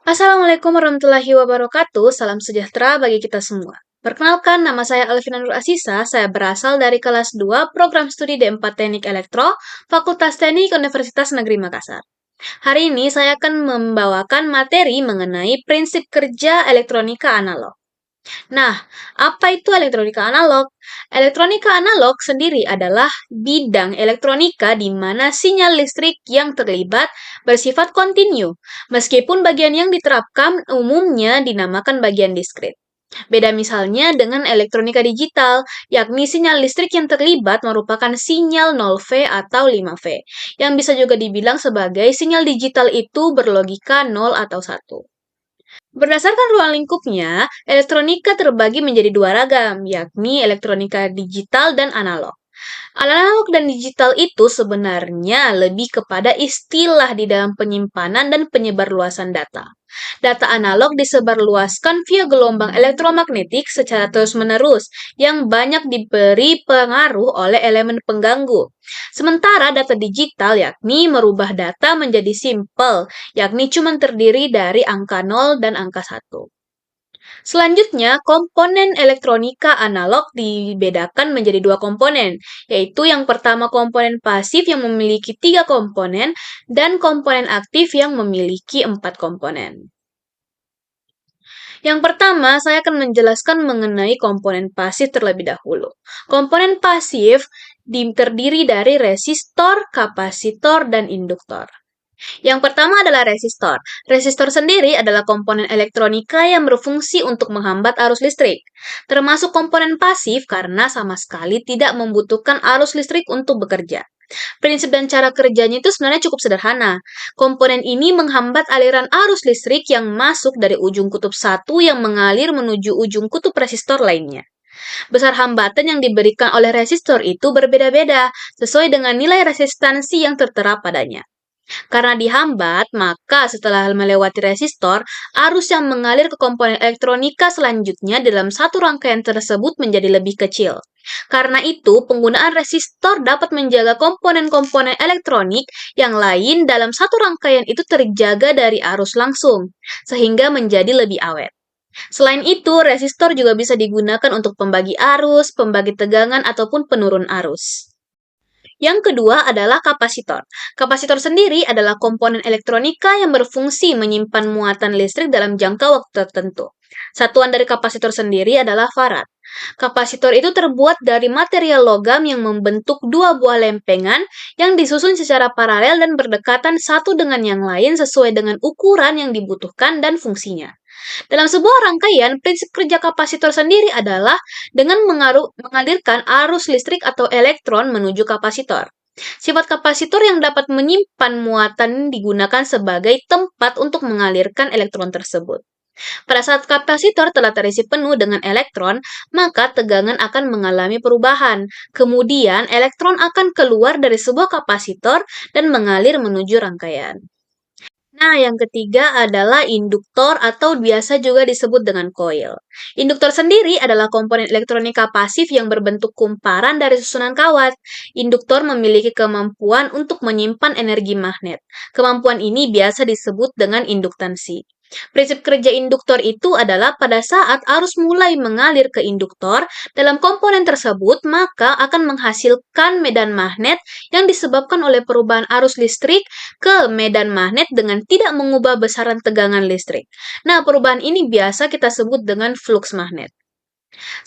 Assalamualaikum warahmatullahi wabarakatuh. Salam sejahtera bagi kita semua. Perkenalkan, nama saya Alvina Nur Asisa. Saya berasal dari kelas 2 Program Studi D4 Teknik Elektro, Fakultas Teknik Universitas Negeri Makassar. Hari ini saya akan membawakan materi mengenai prinsip kerja elektronika analog. Nah, apa itu elektronika analog? Elektronika analog sendiri adalah bidang elektronika di mana sinyal listrik yang terlibat bersifat kontinu, meskipun bagian yang diterapkan umumnya dinamakan bagian diskrit. Beda misalnya dengan elektronika digital, yakni sinyal listrik yang terlibat merupakan sinyal 0V atau 5V, yang bisa juga dibilang sebagai sinyal digital itu berlogika 0 atau 1. Berdasarkan ruang lingkupnya, elektronika terbagi menjadi dua ragam, yakni elektronika digital dan analog. Analog dan digital itu sebenarnya lebih kepada istilah di dalam penyimpanan dan penyebarluasan data. Data analog disebarluaskan via gelombang elektromagnetik secara terus-menerus yang banyak diberi pengaruh oleh elemen pengganggu. Sementara data digital yakni merubah data menjadi simple, yakni cuma terdiri dari angka 0 dan angka 1. Selanjutnya, komponen elektronika analog dibedakan menjadi dua komponen, yaitu yang pertama komponen pasif yang memiliki 3 komponen dan komponen aktif yang memiliki 4 komponen. Yang pertama, saya akan menjelaskan mengenai komponen pasif terlebih dahulu. Komponen pasif terdiri dari resistor, kapasitor, dan induktor. Yang pertama adalah resistor. Resistor sendiri adalah komponen elektronika yang berfungsi untuk menghambat arus listrik. Termasuk komponen pasif karena sama sekali tidak membutuhkan arus listrik untuk bekerja. Prinsip dan cara kerjanya itu sebenarnya cukup sederhana. Komponen ini menghambat aliran arus listrik yang masuk dari ujung kutub satu yang mengalir menuju ujung kutub resistor lainnya. Besar hambatan yang diberikan oleh resistor itu berbeda-beda, sesuai dengan nilai resistansi yang tertera padanya. Karena dihambat, maka setelah melewati resistor, arus yang mengalir ke komponen elektronika selanjutnya dalam satu rangkaian tersebut menjadi lebih kecil. Karena itu, penggunaan resistor dapat menjaga komponen-komponen elektronik yang lain dalam satu rangkaian itu terjaga dari arus langsung, sehingga menjadi lebih awet. Selain itu, resistor juga bisa digunakan untuk pembagi arus, pembagi tegangan, ataupun penurun arus. Yang kedua adalah kapasitor. Kapasitor sendiri adalah komponen elektronika yang berfungsi menyimpan muatan listrik dalam jangka waktu tertentu. Satuan dari kapasitor sendiri adalah farad. Kapasitor itu terbuat dari material logam yang membentuk dua buah lempengan yang disusun secara paralel dan berdekatan satu dengan yang lain sesuai dengan ukuran yang dibutuhkan dan fungsinya. Dalam sebuah rangkaian, prinsip kerja kapasitor sendiri adalah dengan mengalirkan arus listrik atau elektron menuju kapasitor. Sifat kapasitor yang dapat menyimpan muatan digunakan sebagai tempat untuk mengalirkan elektron tersebut. Pada saat kapasitor telah terisi penuh dengan elektron, maka tegangan akan mengalami perubahan. Kemudian, elektron akan keluar dari sebuah kapasitor dan mengalir menuju rangkaian. Nah, yang ketiga adalah induktor atau biasa juga disebut dengan koil. Induktor sendiri adalah komponen elektronika pasif yang berbentuk kumparan dari susunan kawat. Induktor memiliki kemampuan untuk menyimpan energi magnet. Kemampuan ini biasa disebut dengan induktansi. Prinsip kerja induktor itu adalah pada saat arus mulai mengalir ke induktor dalam komponen tersebut, maka akan menghasilkan medan magnet yang disebabkan oleh perubahan arus listrik ke medan magnet dengan tidak mengubah besaran tegangan listrik. Nah, perubahan ini biasa kita sebut dengan flux magnet.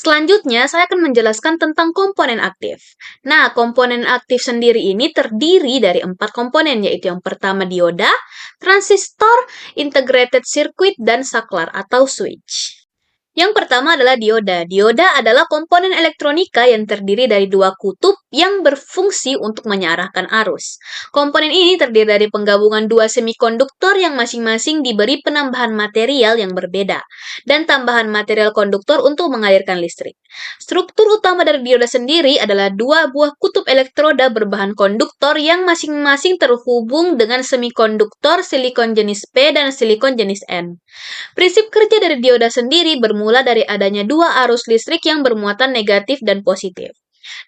Selanjutnya, saya akan menjelaskan tentang komponen aktif. Nah, komponen aktif sendiri ini terdiri dari 4 komponen, yaitu yang pertama dioda, transistor, integrated circuit, dan saklar atau switch. Yang pertama adalah dioda. Dioda adalah komponen elektronika yang terdiri dari dua kutub yang berfungsi untuk mengarahkan arus. Komponen ini terdiri dari penggabungan dua semikonduktor yang masing-masing diberi penambahan material yang berbeda dan tambahan material konduktor untuk mengalirkan listrik. Struktur utama dari dioda sendiri adalah dua buah kutub elektroda berbahan konduktor yang masing-masing terhubung dengan semikonduktor silikon jenis P dan silikon jenis N. Prinsip kerja dari dioda sendiri bermula dari adanya dua arus listrik yang bermuatan negatif dan positif.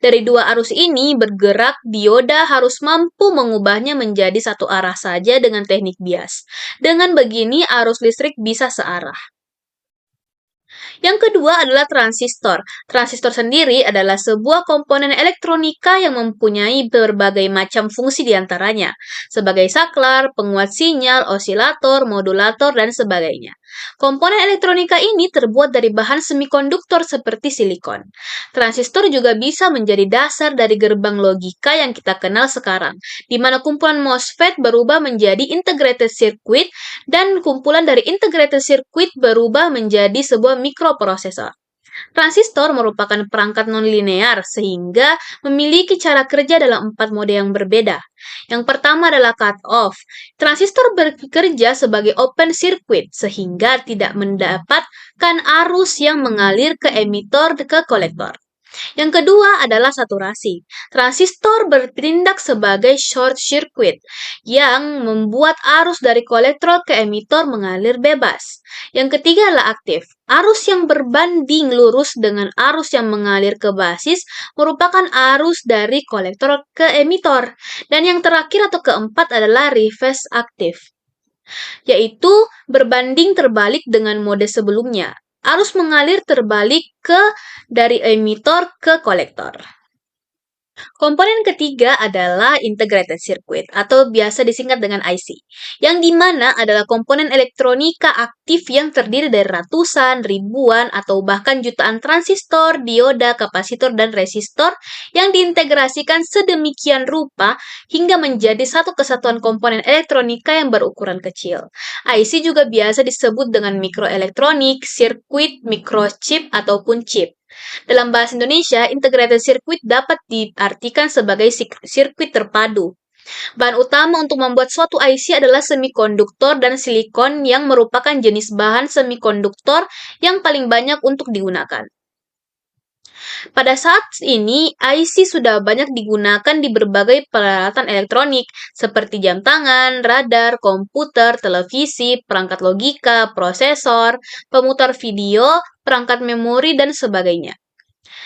Dari dua arus ini bergerak, dioda harus mampu mengubahnya menjadi satu arah saja dengan teknik bias. Dengan begini, arus listrik bisa searah. Yang kedua adalah transistor. Transistor sendiri adalah sebuah komponen elektronika yang mempunyai berbagai macam fungsi diantaranya, sebagai saklar, penguat sinyal, osilator, modulator, dan sebagainya. Komponen elektronika ini terbuat dari bahan semikonduktor seperti silikon. Transistor juga bisa menjadi dasar dari gerbang logika yang kita kenal sekarang, di mana kumpulan MOSFET berubah menjadi integrated circuit dan kumpulan dari integrated circuit berubah menjadi sebuah mikroprosesor. Transistor merupakan perangkat nonlinear sehingga memiliki cara kerja dalam 4 mode yang berbeda. Yang pertama adalah cut-off. Transistor bekerja sebagai open circuit sehingga tidak mendapatkan arus yang mengalir ke emitor ke kolektor. Yang kedua adalah saturasi. Transistor bertindak sebagai short circuit yang membuat arus dari kolektor ke emitor mengalir bebas. Yang ketiga adalah aktif. Arus yang berbanding lurus dengan arus yang mengalir ke basis merupakan arus dari kolektor ke emitor. Dan yang terakhir atau keempat adalah reverse aktif, yaitu berbanding terbalik dengan mode sebelumnya. Arus mengalir terbalik dari emitor ke kolektor. Komponen ketiga adalah integrated circuit atau biasa disingkat dengan IC, yang dimana adalah komponen elektronika aktif yang terdiri dari ratusan, ribuan, atau bahkan jutaan transistor, dioda, kapasitor, dan resistor yang diintegrasikan sedemikian rupa hingga menjadi satu kesatuan komponen elektronika yang berukuran kecil. IC juga biasa disebut dengan mikroelektronik, sirkuit, microchip, ataupun chip. Dalam bahasa Indonesia, integrated circuit dapat diartikan sebagai sirkuit terpadu. Bahan utama untuk membuat suatu IC adalah semikonduktor dan silikon yang merupakan jenis bahan semikonduktor yang paling banyak untuk digunakan. Pada saat ini, IC sudah banyak digunakan di berbagai peralatan elektronik seperti jam tangan, radar, komputer, televisi, perangkat logika, prosesor, pemutar video, perangkat memori, dan sebagainya.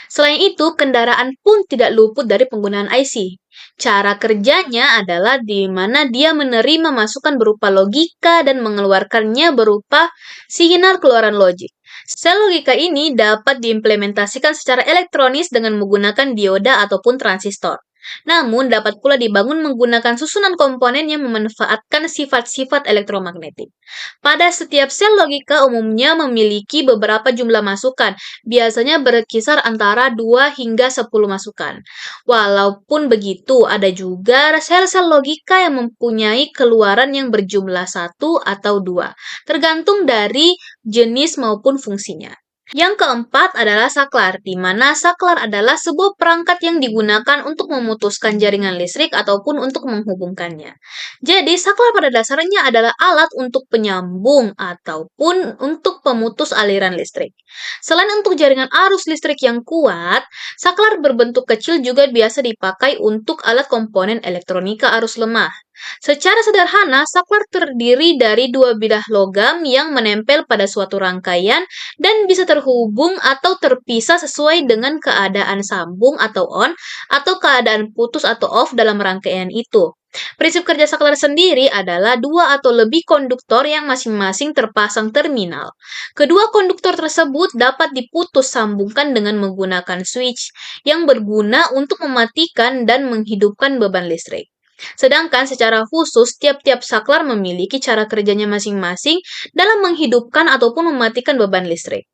Selain itu, kendaraan pun tidak luput dari penggunaan IC. Cara kerjanya adalah di mana dia menerima masukan berupa logika dan mengeluarkannya berupa sinyal keluaran logik. Sel logika ini dapat diimplementasikan secara elektronis dengan menggunakan dioda ataupun transistor. Namun, dapat pula dibangun menggunakan susunan komponen yang memanfaatkan sifat-sifat elektromagnetik. Pada setiap sel logika umumnya memiliki beberapa jumlah masukan, biasanya berkisar antara 2 hingga 10 masukan. Walaupun begitu, ada juga sel-sel logika yang mempunyai keluaran yang berjumlah 1 atau 2, tergantung dari jenis maupun fungsinya. Yang keempat adalah saklar, di mana saklar adalah sebuah perangkat yang digunakan untuk memutuskan jaringan listrik ataupun untuk menghubungkannya. Jadi, saklar pada dasarnya adalah alat untuk penyambung ataupun untuk pemutus aliran listrik. Selain untuk jaringan arus listrik yang kuat, saklar berbentuk kecil juga biasa dipakai untuk alat komponen elektronika arus lemah. Secara sederhana, saklar terdiri dari dua bilah logam yang menempel pada suatu rangkaian dan bisa terhubung atau terpisah sesuai dengan keadaan sambung atau on atau keadaan putus atau off dalam rangkaian itu. Prinsip kerja saklar sendiri adalah dua atau lebih konduktor yang masing-masing terpasang terminal. Kedua konduktor tersebut dapat diputus sambungkan dengan menggunakan switch yang berguna untuk mematikan dan menghidupkan beban listrik. Sedangkan secara khusus, tiap-tiap saklar memiliki cara kerjanya masing-masing dalam menghidupkan ataupun mematikan beban listrik.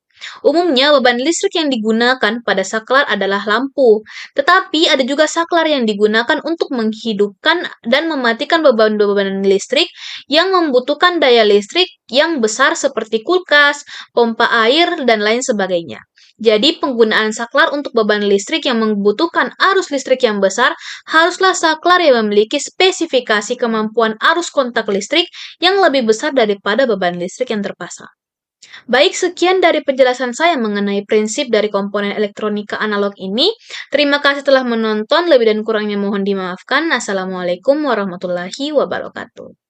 Umumnya, beban listrik yang digunakan pada saklar adalah lampu, tetapi ada juga saklar yang digunakan untuk menghidupkan dan mematikan beban-beban listrik yang membutuhkan daya listrik yang besar seperti kulkas, pompa air, dan lain sebagainya. Jadi, penggunaan saklar untuk beban listrik yang membutuhkan arus listrik yang besar haruslah saklar yang memiliki spesifikasi kemampuan arus kontak listrik yang lebih besar daripada beban listrik yang terpasang. Baik, sekian dari penjelasan saya mengenai prinsip dari komponen elektronika analog ini. Terima kasih telah menonton, lebih dan kurangnya mohon dimaafkan. Assalamualaikum warahmatullahi wabarakatuh.